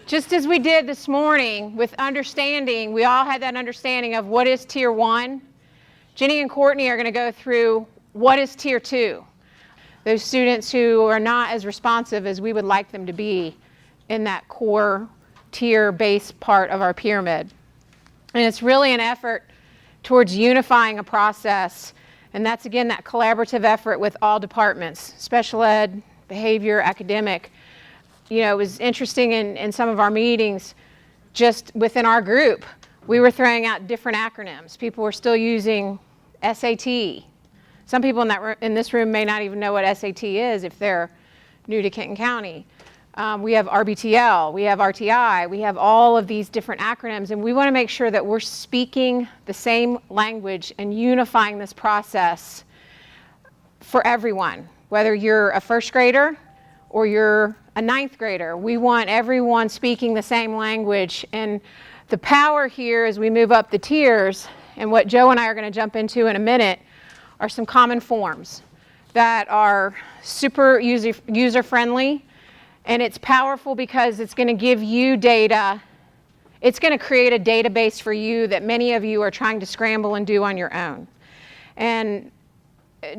Just as we did this morning with understanding, we all had that understanding of what is Tier 1. Jenny and Courtney are going to go through what is Tier 2. Those students who are not as responsive as we would like them to be in that core tier base part of our pyramid. And it's really an effort towards unifying a process, and that's again that collaborative effort with all departments, special ed, behavior, academic. You know, it was interesting in some of our meetings, just within our group, we were throwing out different acronyms. People were still using SAT. Some people in this room may not even know what SAT is if they're new to Kenton County. We have RBTL, we have RTI, we have all of these different acronyms, and we want to make sure that we're speaking the same language and unifying this process for everyone, whether you're a first grader or you're a ninth grader. We want everyone speaking the same language, and the power here as we move up the tiers, and what Joe and I are going to jump into in a minute, are some common forms that are super user-friendly, and it's powerful because it's going to give you data. It's going to create a database for you that many of you are trying to scramble and do on your own. And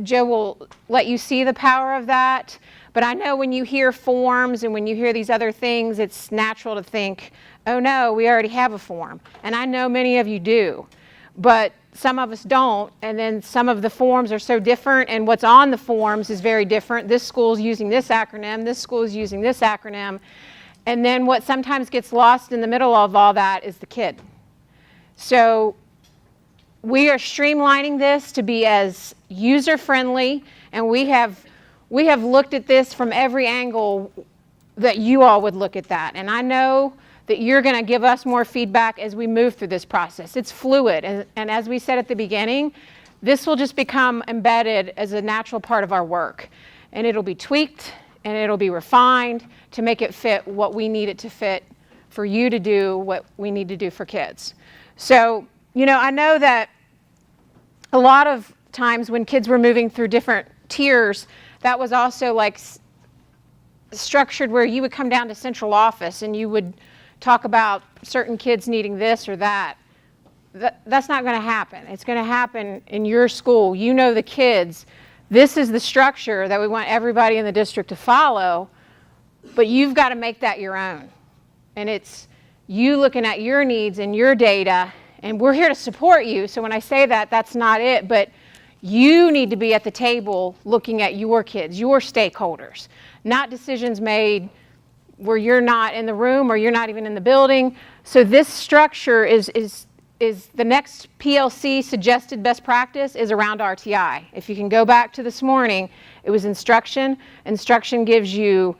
Joe will let you see the power of that. But I know when you hear forms and when you hear these other things, it's natural to think, oh no, we already have a form. And I know many of you do, but some of us don't. And then some of the forms are so different, and what's on the forms is very different. This school's using this acronym, this school's using this acronym. And then what sometimes gets lost in the middle of all that is the kid. So we are streamlining this to be as user-friendly, and we have looked at this from every angle that you all would look at that. And I know that you're going to give us more feedback as we move through this process. It's fluid, and as we said at the beginning, this will just become embedded as a natural part of our work. And it'll be tweaked, and it'll be refined to make it fit what we need it to fit for you to do what we need to do for kids. So, you know, I know that a lot of times when kids were moving through different tiers, that was also like structured where you would come down to central office and you would talk about certain kids needing this or that. That's not going to happen. It's going to happen in your school. You know the kids. This is the structure that we want everybody in the district to follow, but you've got to make that your own. And it's you looking at your needs and your data, and we're here to support you. So when I say that, that's not it, but you need to be at the table looking at your kids, your stakeholders, not decisions made where you're not in the room or you're not even in the building. So this structure is the next PLC suggested best practice is around RTI. If you can go back to this morning, it was instruction. Instruction gives you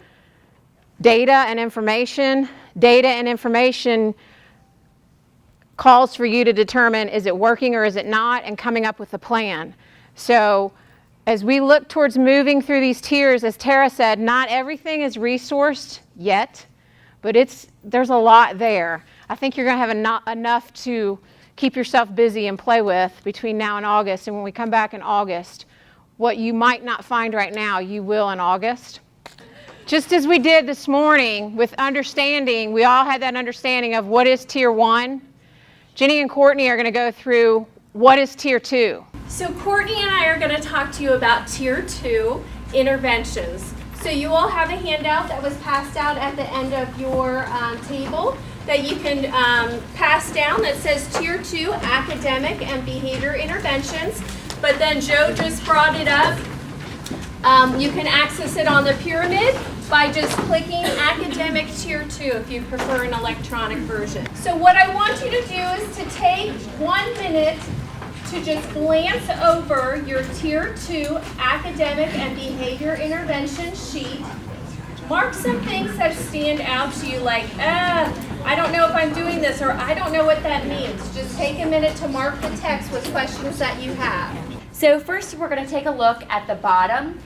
data and information. Data and information calls for you to determine is it working or is it not, and coming up with a plan. So as we look towards moving through these tiers, as Tara said, not everything is resourced yet, but there's a lot there. I think you're going to have enough to keep yourself busy and play with between now and August. And when we come back in August, what you might not find right now, you will in August. Just as we did this morning with understanding, we all had that understanding of what is Tier 1. Jenny and Courtney are going to go through what is Tier 2. So Courtney and I are going to talk to you about Tier 2 interventions. So you all have a handout that was passed out at the end of your table that you can pass down that says Tier 2 academic and behavior interventions. But then Joe just brought it up. You can access it on the pyramid by just clicking academic Tier 2 if you prefer an electronic version. So what I want you to do is to take 1 minute to just glance over your Tier 2 academic and behavior intervention sheet. Mark some things that stand out to you like, I don't know if I'm doing this, or I don't know what that means. Just take a minute to mark the text with questions that you have. So first we're going to take a look at the bottom.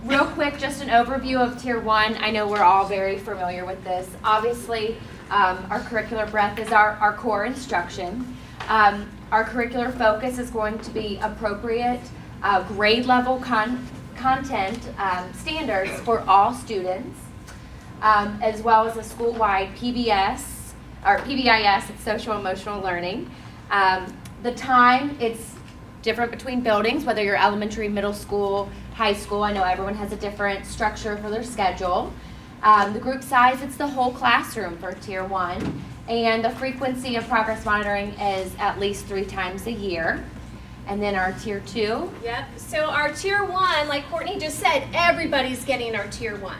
Real quick, just an overview of Tier 1. I know we're all very familiar with this. Obviously, our curricular breadth is our core instruction. Our curricular focus is going to be appropriate grade level content standards for all students. as well as a school-wide PBS, or PBIS, it's social emotional learning. The time, it's different between buildings, whether you're elementary, middle school, high school. I know everyone has a different structure for their schedule. The group size, it's the whole classroom for Tier 1. And the frequency of progress monitoring is at least 3 times a year. And then our Tier 2. Yep, so our Tier 1, like Courtney just said, everybody's getting our Tier 1.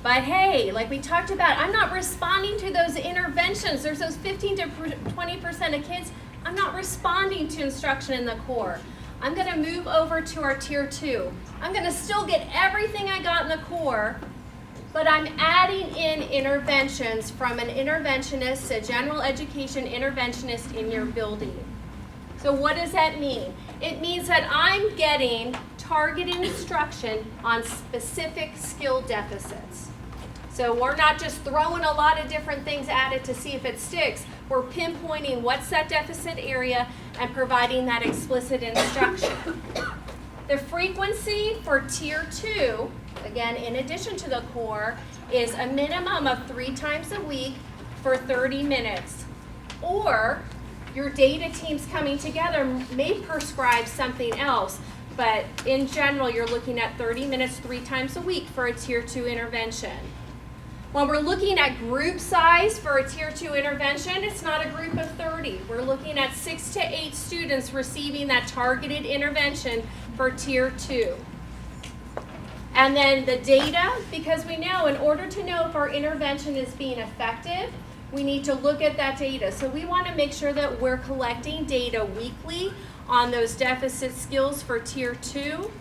But hey, like we talked about, I'm not responding to those interventions. There's those 15 to 20% of kids, I'm not responding to instruction in the core. I'm gonna move over to our Tier 2. I'm gonna still get everything I got in the core, but I'm adding in interventions from an interventionist, a general education interventionist in your building. So what does that mean? It means that I'm getting targeted instruction on specific skill deficits. So we're not just throwing a lot of different things at it to see if it sticks. We're pinpointing what's that deficit area and providing that explicit instruction. The frequency for Tier 2, again, in addition to the core, is a minimum of 3 times a week for 30 minutes. Or your data teams coming together may prescribe something else, but in general, you're looking at 30 minutes 3 times a week for a Tier 2 intervention. When we're looking at group size for a Tier 2 intervention, it's not a group of 30. We're looking at 6 to 8 students receiving that targeted intervention for Tier 2. And then the data, because we know in order to know if our intervention is being effective, we need to look at that data. So we want to make sure that we're collecting data weekly on those deficit skills for Tier 2.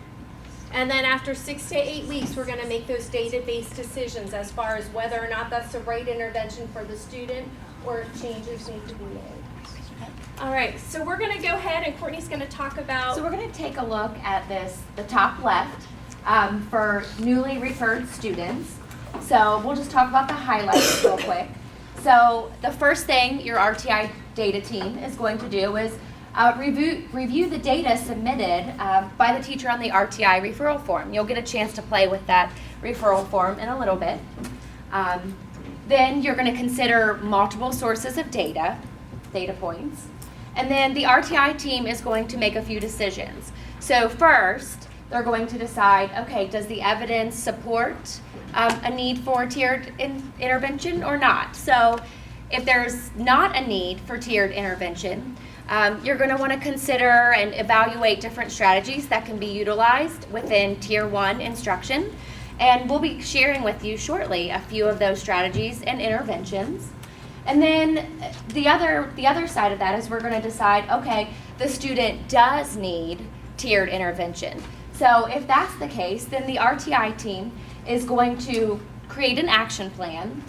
And then after 6 to 8 weeks, we're going to make those data-based decisions as far as whether or not that's the right intervention for the student or if changes need to be made. All right, so we're going to go ahead and Courtney's going to talk about... So we're going to take a look at this, the top left, for newly referred students. So we'll just talk about the highlights real quick. So the first thing your RTI data team is going to do is review the data submitted by the teacher on the RTI referral form. You'll get a chance to play with that referral form in a little bit. Then you're going to consider multiple sources of data points. And then the RTI team is going to make a few decisions. So first, they're going to decide, okay, does the evidence support a need for tiered intervention or not? So if there's not a need for tiered intervention, you're going to want to consider and evaluate different strategies that can be utilized within Tier 1 instruction. And we'll be sharing with you shortly a few of those strategies and interventions. And then the other side of that is we're going to decide, okay, the student does need tiered intervention. So if that's the case, then the RTI team is going to create an action plan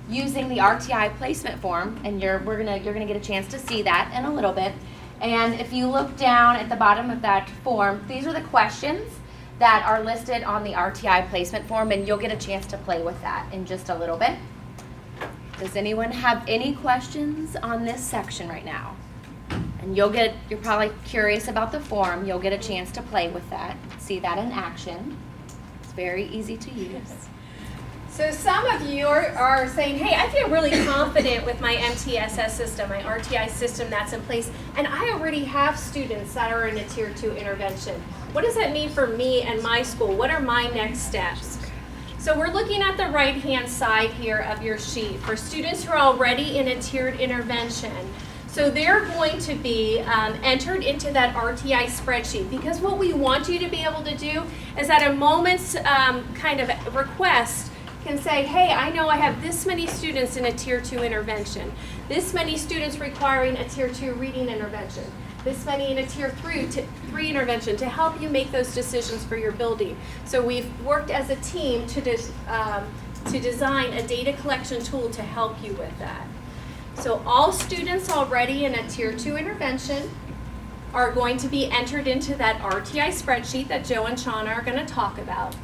using the RTI placement form, and you're gonna get a chance to see that in a little bit. And if you look down at the bottom of that form, these are the questions that are listed on the RTI placement form, and you'll get a chance to play with that in just a little bit. Does anyone have any questions on this section right now? And you're probably curious about the form. You'll get a chance to play with that, see that in action. It's very easy to use. So some of you are saying, hey, I feel really confident with my MTSS system, my RTI system that's in place, and I already have students that are in a Tier 2 intervention. What does that mean for me and my school? What are my next steps? So we're looking at the right-hand side here of your sheet for students who are already in a tiered intervention. So they're going to be entered into that RTI spreadsheet, because what we want you to be able to do is at a moment's kind of request can say, hey, I know I have this many students in a Tier 2 intervention, this many students requiring a Tier 2 reading intervention, this many in a Tier 3 intervention, to help you make those decisions for your building. So we've worked as a team to design a data collection tool to help you with that. So all students already in a Tier 2 intervention are going to be entered into that RTI spreadsheet that Joe and Shauna are going to talk about.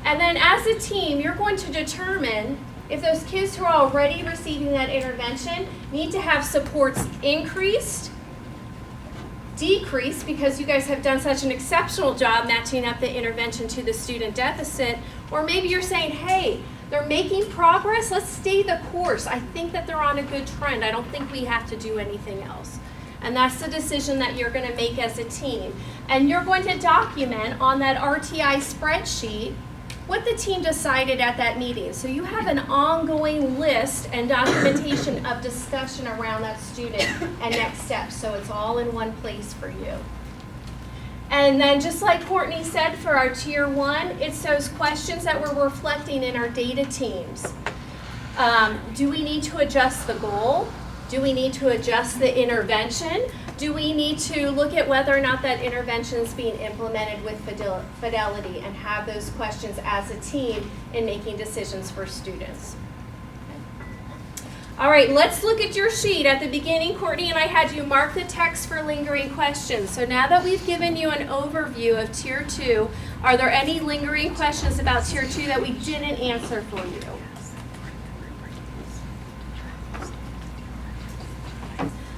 And then as a team, you're going to determine if those kids who are already receiving that intervention need to have supports increased, decreased, because you guys have done such an exceptional job matching up the intervention to the student deficit, Or maybe you're saying, hey, they're making progress, let's stay the course. I think that they're on a good trend. I don't think we have to do anything else. And that's the decision that you're going to make as a team. And you're going to document on that RTI spreadsheet what the team decided at that meeting. So you have an ongoing list and documentation of discussion around that student and next steps. So it's all in one place for you. And then just like Courtney said for our Tier 1, it's those questions that we're reflecting in our data teams. Do we need to adjust the goal? Do we need to adjust the intervention? Do we need to look at whether or not that intervention is being implemented with fidelity, and have those questions as a team in making decisions for students? All right, let's look at your sheet. At the beginning, Courtney and I had you mark the text for lingering questions. So now that we've given you an overview of Tier 2, are there any lingering questions about Tier 2 that we didn't answer for you?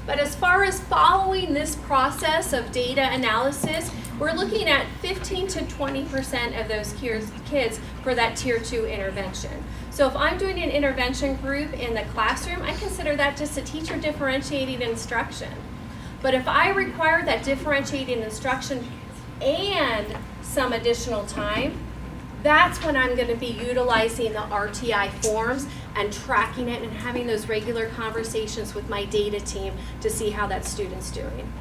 But as far as following this process of data analysis, we're looking at 15 to 20% of those kids for that Tier 2 intervention. So if I'm doing an intervention group in the classroom, I consider that just a teacher differentiating instruction. But if I require that differentiating instruction and some additional time, that's when I'm going to be utilizing the RTI forms and tracking it and having those regular conversations with my data team to see how that student's doing.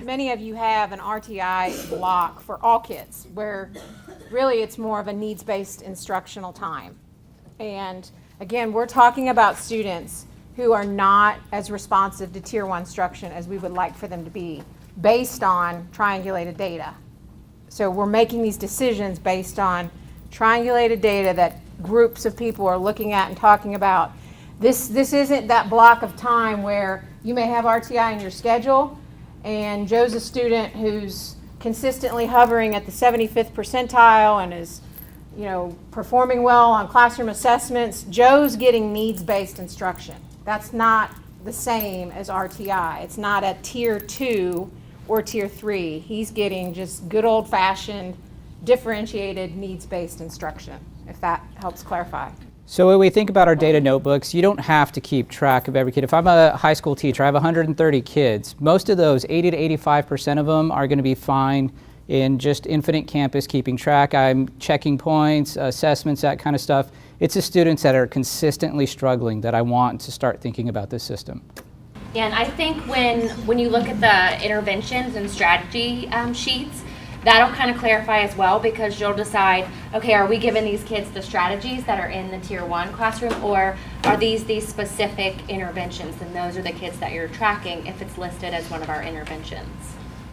Many of you have an RTI block for all kids, where really it's more of a needs-based instructional time. And again, we're talking about students who are not as responsive to Tier 1 instruction as we would like for them to be, based on triangulated data. So we're making these decisions based on triangulated data that groups of people are looking at and talking about. This isn't that block of time where you may have RTI in your schedule and Joe's a student who's consistently hovering at the 75th percentile and is, performing well on classroom assessments. Joe's getting needs-based instruction. That's not the same as RTI. It's not at Tier 2 or Tier 3. He's getting just good old-fashioned, differentiated, needs-based instruction, if that helps clarify. So when we think about our data notebooks, you don't have to keep track of every kid. If I'm a high school teacher, I have 130 kids. Most of those, 80 to 85% of them, are going to be fine in just Infinite Campus keeping track. I'm checking points, assessments, that kind of stuff. It's the students that are consistently struggling that I want to start thinking about this system. And I think when you look at the interventions and strategy sheets, that'll kind of clarify as well, because you'll decide, okay, are we giving these kids the strategies that are in the Tier 1 classroom, or are these specific interventions, and those are the kids that you're tracking if it's listed as one of our interventions.